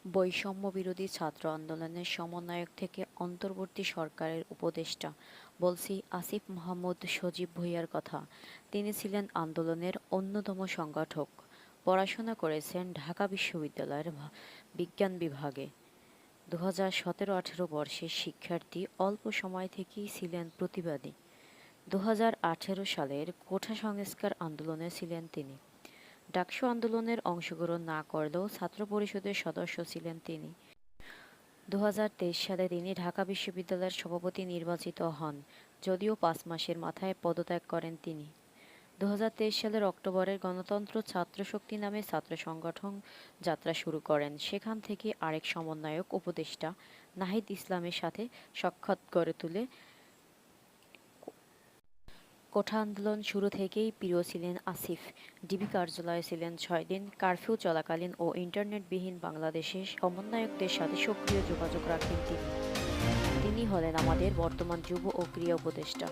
বৈষম্য বিরোধী ছাত্র আন্দোলনের সমন্বয়ক থেকে অন্তর্বর্তী সরকারের উপদেষ্টা বলছি আসিফ মাহমুদ সজীব ভূঁইয়ার কথা। তিনি ছিলেন আন্দোলনের অন্যতম সংগঠক। পড়াশোনা করেছেন ঢাকা বিশ্ববিদ্যালয়ের বিজ্ঞান বিভাগে। 2017-18 বর্ষের শিক্ষার্থী, অল্প সময় থেকেই ছিলেন প্রতিবাদী। 2018 সালের কোঠা সংস্কার আন্দোলনে ছিলেন তিনি। ডাকসু আন্দোলনের অংশগ্রহণ না করলেও ছাত্র পরিষদের সদস্য ছিলেন তিনি। 2023 সালে তিনি ঢাকা বিশ্ববিদ্যালয়ের সভাপতি নির্বাচিত হন, যদিও 5 মাসের মাথায় পদত্যাগ করেন তিনি। 2023 সালের অক্টোবরে গণতন্ত্র ছাত্রশক্তি নামে ছাত্র সংগঠন যাত্রা শুরু করেন। সেখান থেকে আরেক সমন্বয়ক উপদেষ্টা নাহিদ ইসলামের সাথে সাক্ষাৎ গড়ে তুলে কোঠা আন্দোলন শুরু থেকেই প্রিয় ছিলেন আসিফ। ডিবি কার্যালয়ে ছিলেন 6 দিন। কারফিউ চলাকালীন ও ইন্টারনেটবিহীন বাংলাদেশে সমন্বয়কদের সাথে সক্রিয় যোগাযোগ রাখেন তিনি। তিনি হলেন আমাদের বর্তমান যুব ও ক্রীড়া উপদেষ্টা।